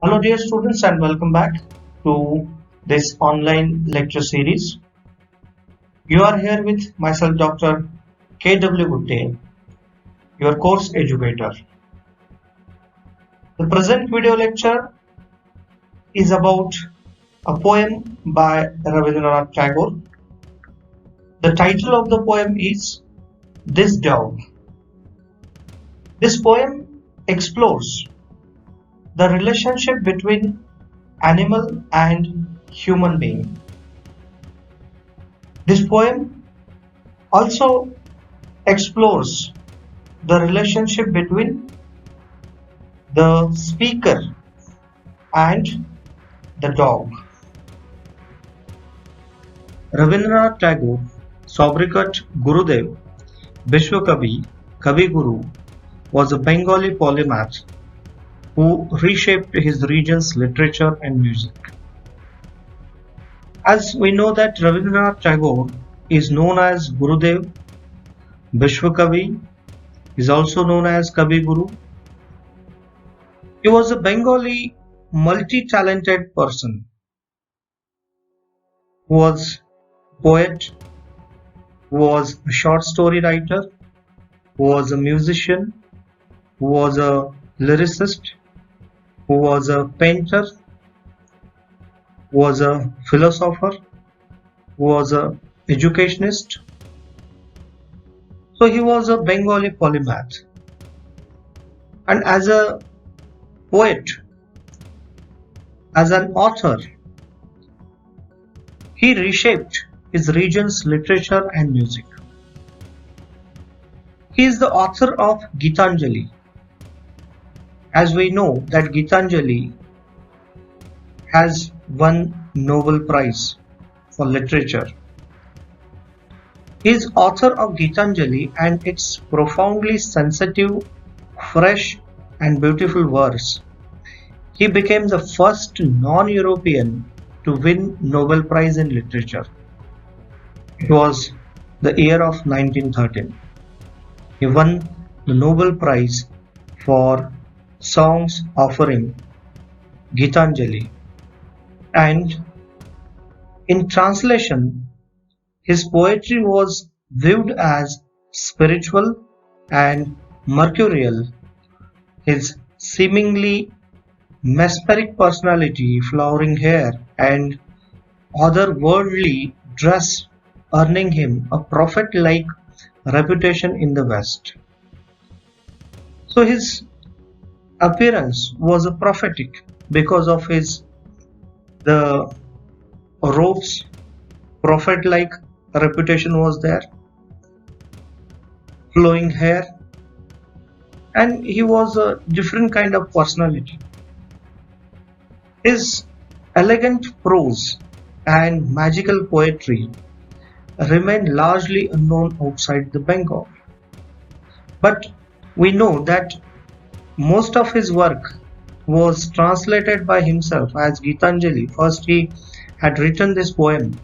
Hello, dear students, and welcome back to this online lecture series. You are here with myself, Dr. K.W. Gutte, your course educator. The present video lecture is about a poem by Rabindranath Tagore. The title of the poem is This Dog. This poem explores the relationship between animal and human being. This poem also explores the relationship between the speaker and the dog. Rabindranath Tagore, Sobrikat Gurudev, Vishwakavi, Kavi Guru, was a Bengali polymath who reshaped his region's literature and music. As we know that Rabindranath Tagore is known as Gurudev, Vishwakavi is also known as Kavi Guru. He was a Bengali multi-talented person who was a poet, who was a short story writer, who was a musician, who was a lyricist, who was a painter, who was a philosopher, who was a educationist. So he was a Bengali polymath. And as a poet, as an author, he reshaped his region's literature and music. He is the author of Gitanjali. As we know that Gitanjali has won Nobel Prize for literature. He is author of Gitanjali and its profoundly sensitive, fresh and beautiful verse. He became the first non-European to win Nobel Prize in literature. It was the year of 1913. He won the Nobel Prize for songs offering Gitanjali, and in translation his poetry was viewed as spiritual and mercurial. His seemingly mesmeric personality, flowing hair and otherworldly dress earning him a prophet-like reputation in the West. So his appearance was a prophetic because of the robes, prophet-like reputation was there, flowing hair, and he was a different kind of personality. His elegant prose and magical poetry remain largely unknown outside the Bengal. But we know that most of his work was translated by himself as Gitanjali. First he had written this poem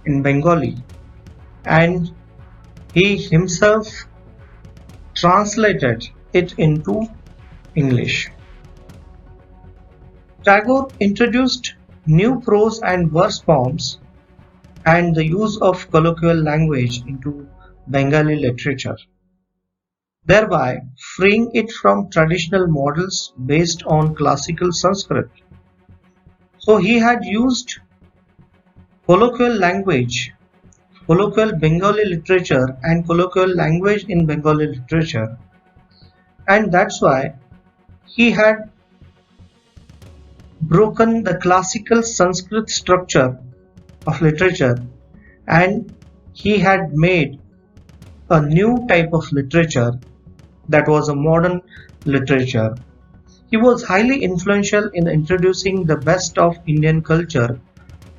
in Bengali and he himself translated it into English. Tagore introduced new prose and verse forms and the use of colloquial language into Bengali literature, thereby freeing it from traditional models based on classical Sanskrit. So he had used colloquial language, colloquial Bengali literature and colloquial language in Bengali literature, and that's why he had broken the classical Sanskrit structure of literature and he had made a new type of literature that was a modern literature. He was highly influential in introducing the best of Indian culture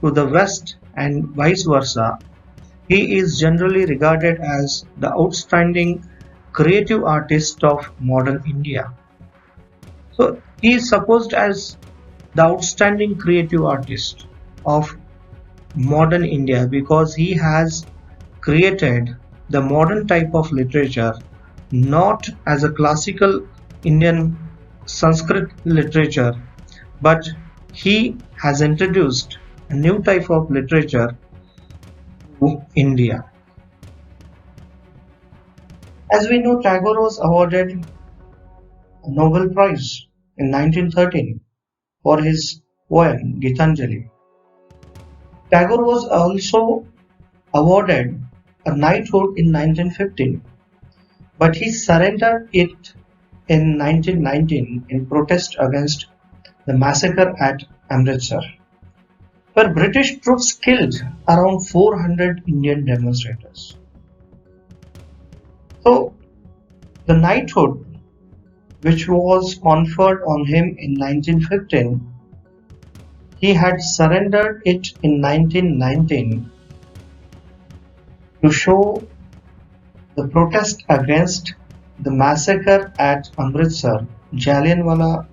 to the West and vice versa. He is generally regarded as the outstanding creative artist of modern India. So he is supposed as the outstanding creative artist of modern India because he has created the modern type of literature not as a classical Indian Sanskrit literature but he has introduced a new type of literature to India. As we know, Tagore was awarded a Nobel Prize in 1913 for his poem Gitanjali. Tagore was also awarded a knighthood in 1915, but he surrendered it in 1919 in protest against the massacre at Amritsar, where British troops killed around 400 Indian demonstrators. So, the knighthood, which was conferred on him in 1915, he had surrendered it in 1919 to show the protest against the massacre at Amritsar, Jallianwala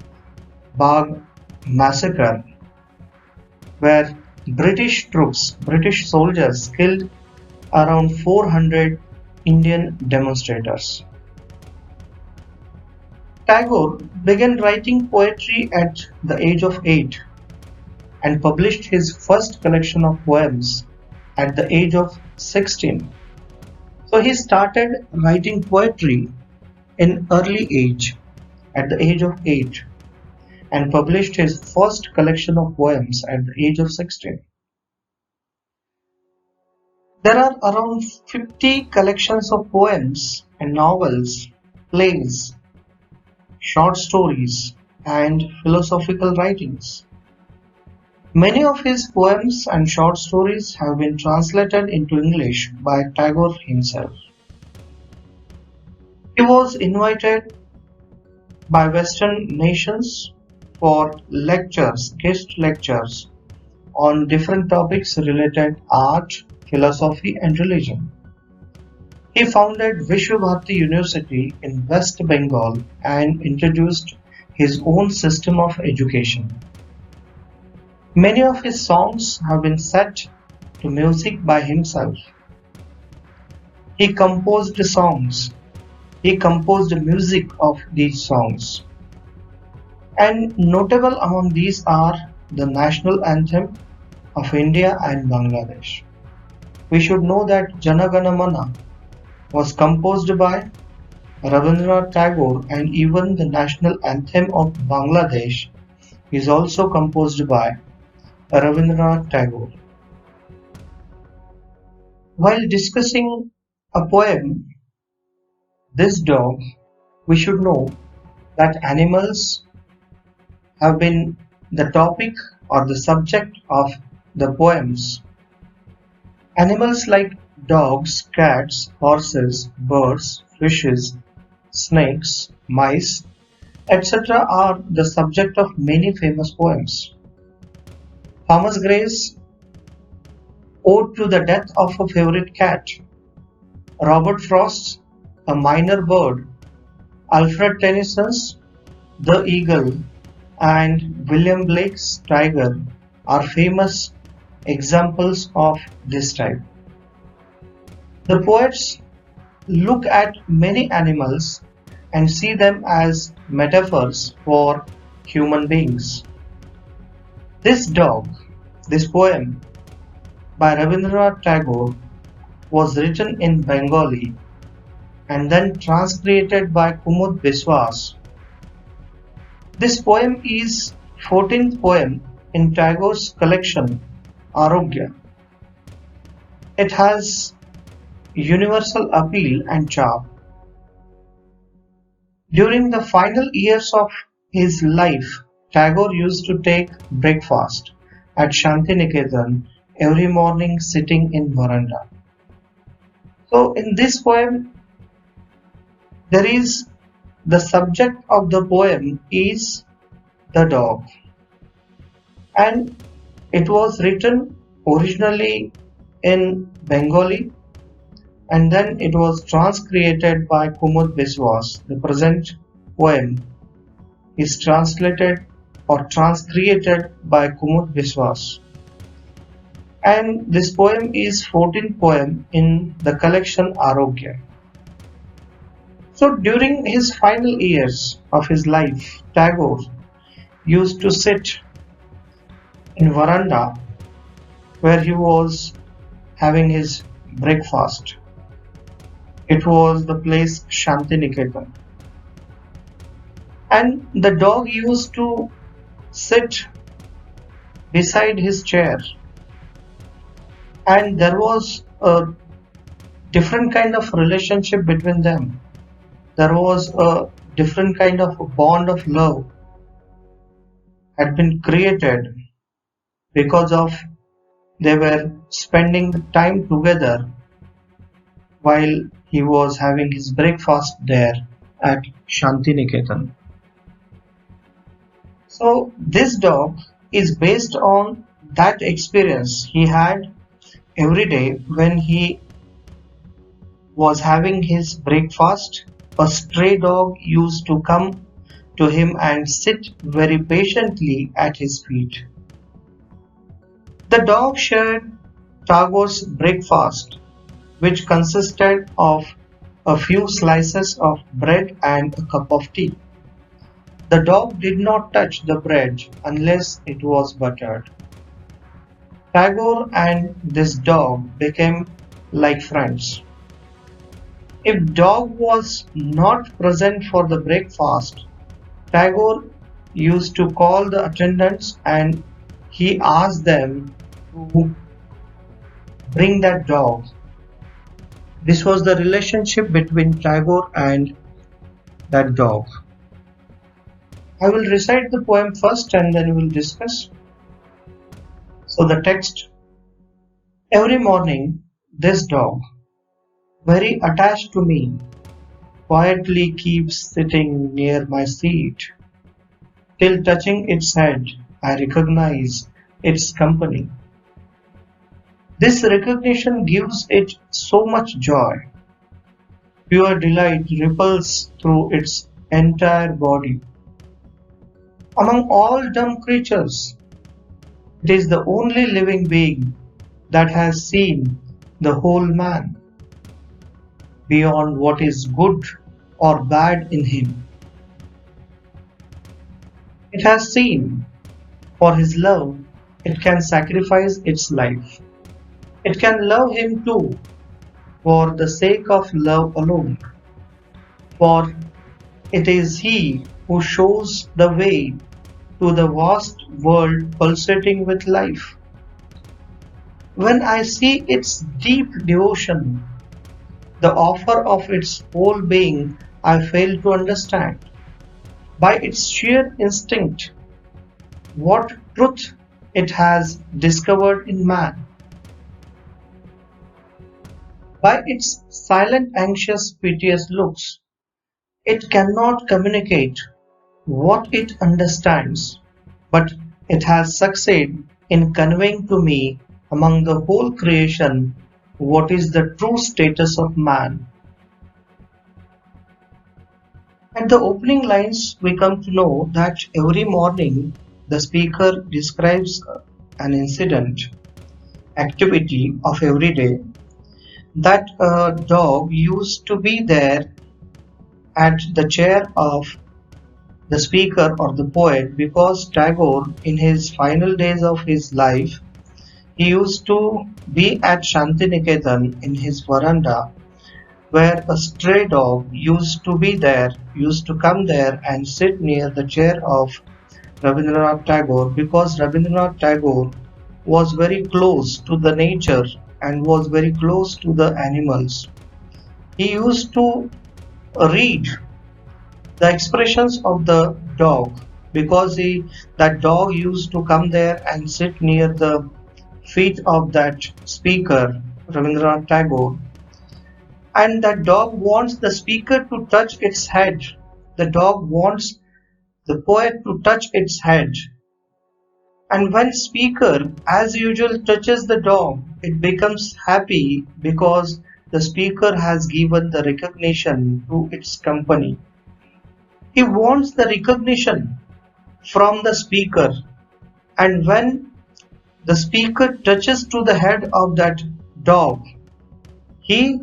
Bagh massacre, where British soldiers killed around 400 Indian demonstrators. Tagore began writing poetry at the age of 8 and published his first collection of poems at the age of 16. So he started writing poetry in early age, at the age of 8, and published his first collection of poems at the age of 16. There are around 50 collections of poems and novels, plays, short stories, and philosophical writings. Many of his poems and short stories have been translated into English by Tagore himself. He was invited by Western nations for lectures, guest lectures on different topics related art, philosophy and religion. He founded Vishwabharati University in West Bengal and introduced his own system of education. Many of his songs have been set to music by himself. He composed songs. He composed the music of these songs. And notable among these are the national anthem of India and Bangladesh. We should know that Jana Gana Mana was composed by Rabindranath Tagore, and even the national anthem of Bangladesh is also composed by Rabindranath Tagore. While discussing a poem, This Dog, we should know that animals have been the topic or the subject of the poems. Animals like dogs, cats, horses, birds, fishes, snakes, mice, etc. are the subject of many famous poems. Thomas Gray's Ode to the Death of a Favorite Cat, Robert Frost's A Minor Bird, Alfred Tennyson's The Eagle, and William Blake's Tiger are famous examples of this type. The poets look at many animals and see them as metaphors for human beings. This Dog, this poem by Rabindranath Tagore, was written in Bengali and then translated by Kumud Biswas. This poem is 14th poem in Tagore's collection Arogya. It has universal appeal and charm. During the final years of his life, Tagore used to take breakfast at Shantiniketan every morning sitting in veranda. So in this poem, there is the subject of the poem is the dog, and it was written originally in Bengali and then it was transcreated by Kumud Biswas. The present poem is translated or transcreated by Kumud Biswas. And this poem is 14th poem in the collection Arogya. So during his final years of his life, Tagore used to sit in veranda where he was having his breakfast. It was the place Shantiniketan. And the dog used to sit beside his chair, and there was a different kind of relationship between them. There was a different kind of bond of love had been created because of they were spending the time together while he was having his breakfast there at Shantiniketan. So this dog is based on that experience he had every day when he was having his breakfast. A stray dog used to come to him and sit very patiently at his feet. The dog shared Tagore's breakfast, which consisted of a few slices of bread and a cup of tea. The dog did not touch the bread unless it was buttered. Tagore and this dog became like friends. If dog was not present for the breakfast, Tagore used to call the attendants and he asked them to bring that dog. This was the relationship between Tagore and that dog. I will recite the poem first and then we will discuss. So the text: every morning this dog, very attached to me, quietly keeps sitting near my seat, till touching its head I recognize its company. This recognition gives it so much joy. Pure delight ripples through its entire body. Among all dumb creatures, it is the only living being that has seen the whole man, beyond what is good or bad in him. It has seen, for his love, it can sacrifice its life. It can love him too, for the sake of love alone. For it is he who shows the way to the vast world pulsating with life. When I see its deep devotion, the offer of its whole being, I fail to understand, by its sheer instinct, what truth it has discovered in man. By its silent, anxious, piteous looks, it cannot communicate what it understands, but it has succeeded in conveying to me among the whole creation what is the true status of man. At the opening lines, we come to know that every morning the speaker describes an incident, activity of every day, that a dog used to be there at the chair of the speaker or the poet because Tagore, in his final days of his life, he used to be at Shantiniketan in his veranda where a stray dog used to be there, used to come there and sit near the chair of Rabindranath Tagore because Rabindranath Tagore was very close to the nature and was very close to the animals. He used to read the expressions of the dog because that dog used to come there and sit near the feet of that speaker, Rabindranath Tagore, and that dog wants the speaker to touch its head. The dog wants the poet to touch its head. And when speaker, as usual, touches the dog, it becomes happy because the speaker has given the recognition to its company. He wants the recognition from the speaker, and when the speaker touches to the head of that dog, he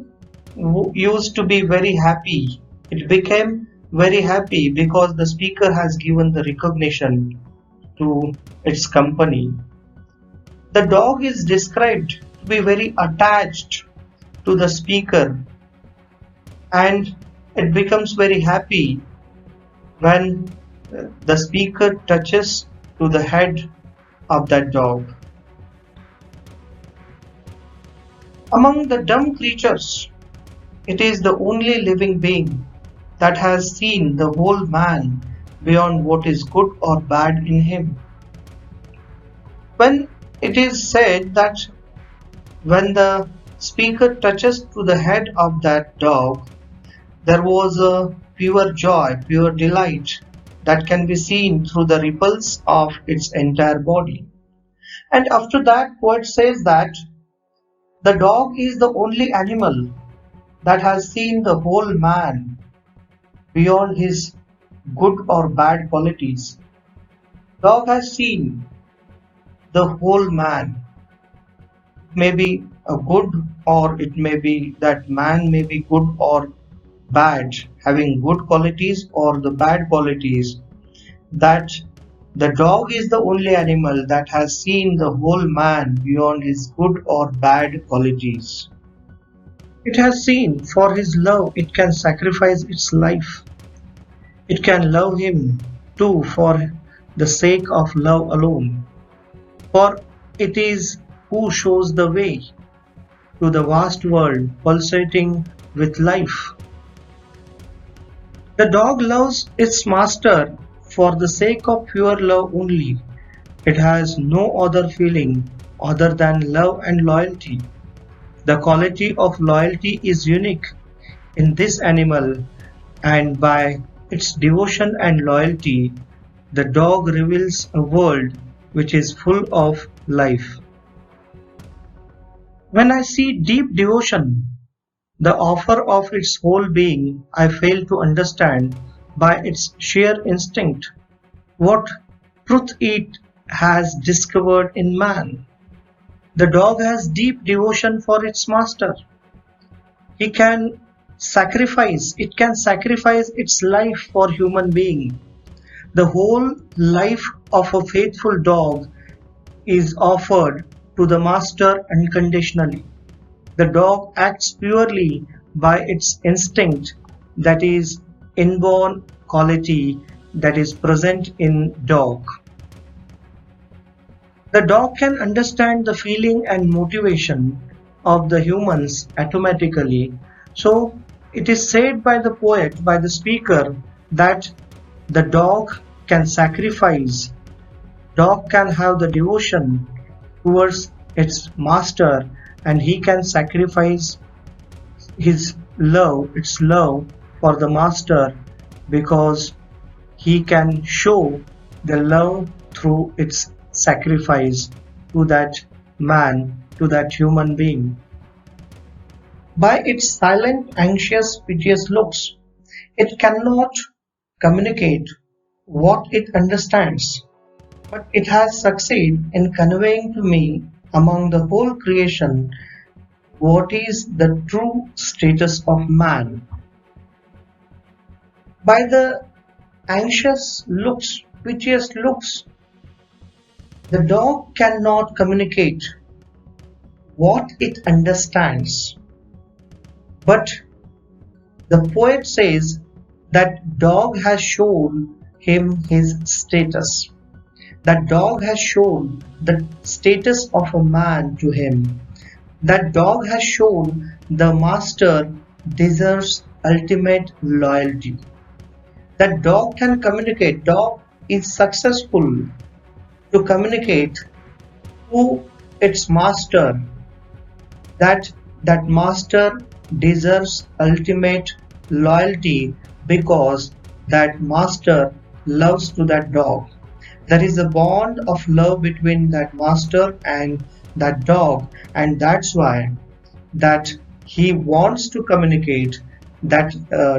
used to be very happy. It became very happy because the speaker has given the recognition to its company. The dog is described to be very attached to the speaker, and it becomes very happy when the speaker touches to the head of that dog. Among the dumb creatures, it is the only living being that has seen the whole man beyond what is good or bad in him. When it is said that when the speaker touches to the head of that dog, there was a pure joy, pure delight that can be seen through the ripples of its entire body. And after that, poet says that the dog is the only animal that has seen the whole man beyond his good or bad qualities. Dog has seen the whole man. It may be a good, or it may be that man may be good or bad, having good qualities or the bad qualities. That the dog is the only animal that has seen the whole man beyond his good or bad qualities. It has seen for his love it can sacrifice its life. It can love him too for the sake of love alone. For it is who shows the way to the vast world pulsating with life. The dog loves its master for the sake of pure love only. It has no other feeling other than love and loyalty. The quality of loyalty is unique in this animal, and by its devotion and loyalty, the dog reveals a world which is full of life. When I see deep devotion, the offer of its whole being, I fail to understand by its sheer instinct what truth it has discovered in man. The dog has deep devotion for its master. He can it can sacrifice its life for human being. The whole life of a faithful dog is offered to the master unconditionally. The dog acts purely by its instinct, that is inborn quality that is present in dog. The dog can understand the feeling and motivation of the humans automatically. So it is said by the poet, by the speaker, that the dog can sacrifice, dog can have the devotion towards its master, and he can sacrifice its love for the master, because he can show the love through its sacrifice to that man, to that human being. By its silent, anxious, piteous looks, it cannot communicate what it understands, but it has succeeded in conveying to me among the whole creation what is the true status of man. By the anxious looks, piteous looks, the dog cannot communicate what it understands, but the poet says that dog has shown him his status. That dog has shown the status of a man to him. That dog has shown the master deserves ultimate loyalty. That dog can communicate. Dog is successful to communicate to its master that that master deserves ultimate loyalty, because that master loves to that dog. There is a bond of love between that master and that dog, and that's why that he wants to communicate, that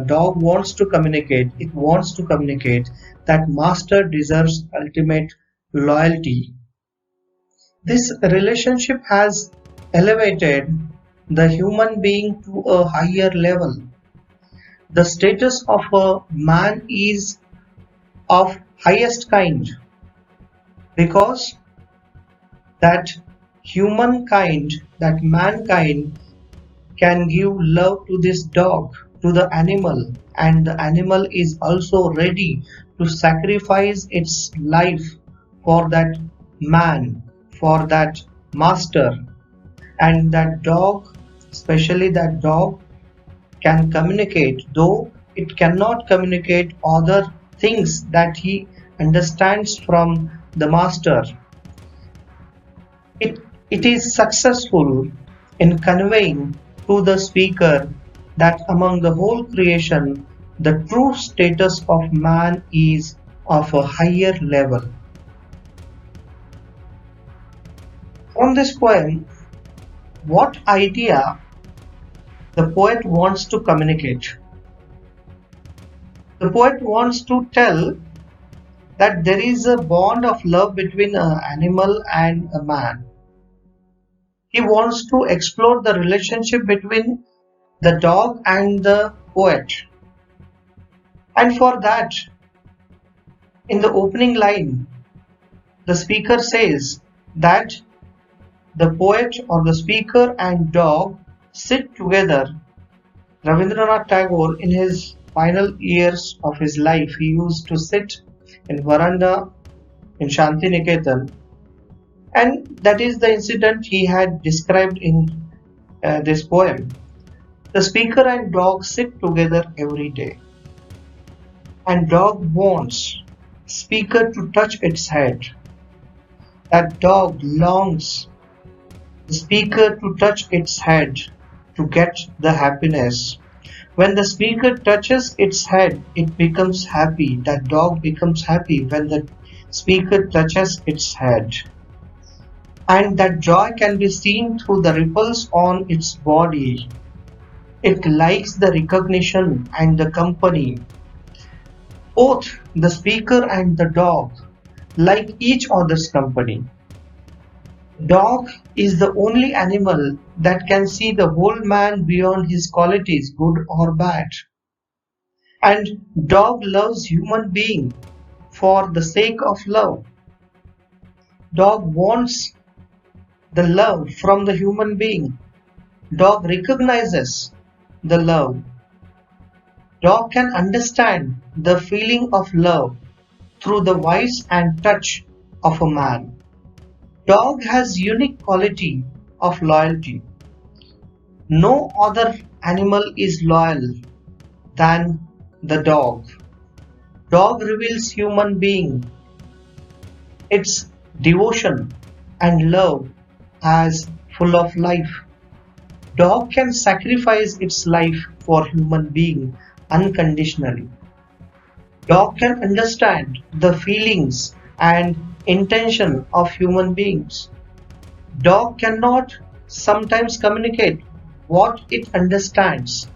dog wants to communicate, it wants to communicate that master deserves ultimate loyalty. This relationship has elevated the human being to a higher level. The status of a man is of highest kind. because that humankind, that mankind can give love to this dog, to the animal, and the animal is also ready to sacrifice its life for that man, for that master. And that dog, especially that dog, can communicate, though it cannot communicate other things that he understands from the master. It, it is successful in conveying to the speaker that among the whole creation, the true status of man is of a higher level. From this poem, what idea the poet wants to communicate? The poet wants to tell that there is a bond of love between an animal and a man. He wants to explore the relationship between the dog and the poet. And for that, in the opening line, the speaker says that the poet or the speaker and dog sit together. Rabindranath Tagore, in his final years of his life, he used to sit in veranda in Shantiniketan, and that is the incident he had described in this poem. The speaker and dog sit together every day, and dog wants speaker to touch its head. That dog longs the speaker to touch its head to get the happiness. When the speaker touches its head, it becomes happy. That dog becomes happy when the speaker touches its head. And that joy can be seen through the ripples on its body. It likes the recognition and the company. Both the speaker and the dog like each other's company. Dog is the only animal that can see the whole man beyond his qualities, good or bad. And dog loves human being for the sake of love. Dog wants the love from the human being. Dog recognizes the love. Dog can understand the feeling of love through the voice and touch of a man. Dog has unique quality of loyalty. No other animal is loyal than the dog. Dog reveals human being, its devotion and love as full of life. Dog can sacrifice its life for human being unconditionally. Dog can understand the feelings and intention of human beings. Dog cannot sometimes communicate what it understands,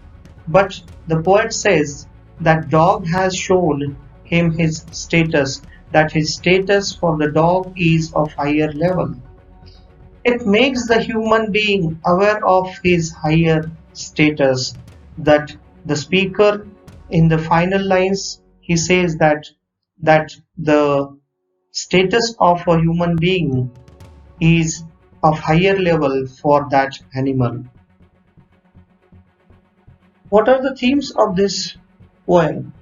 but the poet says that dog has shown him his status, that his status for the dog is of higher level. It makes the human being aware of his higher status, that the speaker in the final lines he says that the status of a human being is of higher level for that animal. What are the themes of this poem?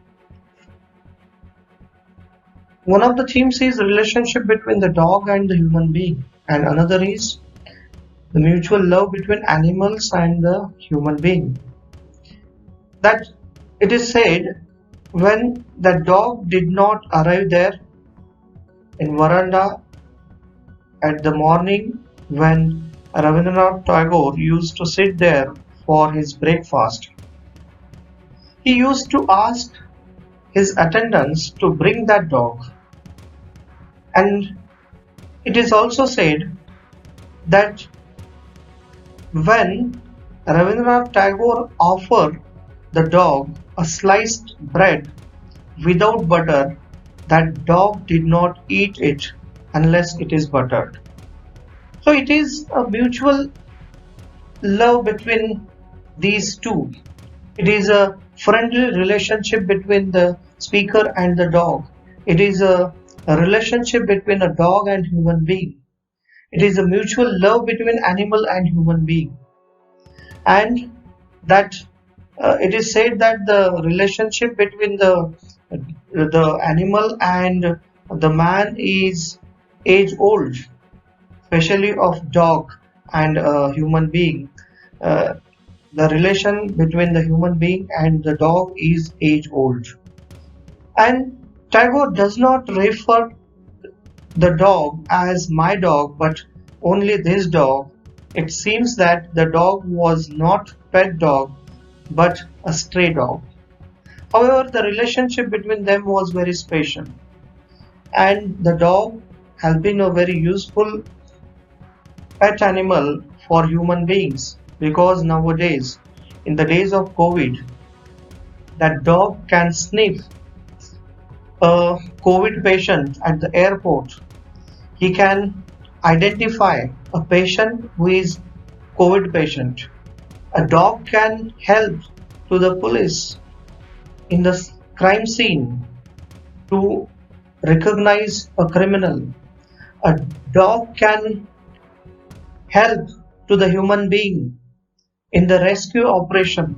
One of the themes is the relationship between the dog and the human being, and another is the mutual love between animals and the human being. That it is said when the dog did not arrive there in veranda at the morning when Rabindranath Tagore used to sit there for his breakfast, he used to ask his attendants to bring that dog. And it is also said that when Rabindranath Tagore offered the dog a sliced bread without butter, that dog did not eat it unless it is buttered. So it is a mutual love between these two. It is a friendly relationship between the speaker and the dog. It is a a relationship between a dog and human being. It is a mutual love between animal and human being, and that it is said that the relationship between the animal and the man is age old, especially of dog and a human being. Uh, the relation between the human being and the dog is age old. And Tagore does not refer the dog as my dog, but only this dog. It seems that the dog was not pet dog, but a stray dog. However, the relationship between them was very special, and the dog has been a very useful pet animal for human beings because nowadays, in the days of COVID, that dog can sniff a COVID patient at the airport. He can identify a patient who is COVID patient. A dog can help to the police in the crime scene to recognize a criminal. A dog can help to the human being in the rescue operation.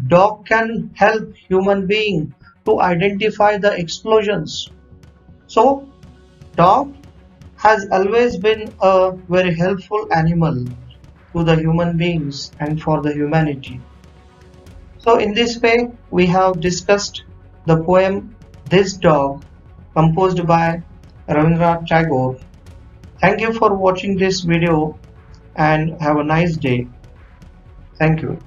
Dog can help human being to identify the explosions. So dog has always been a very helpful animal to the human beings and for the humanity. So in this way we have discussed the poem This Dog, composed by Rabindranath Tagore. Thank you for watching this video and have a nice day. Thank you.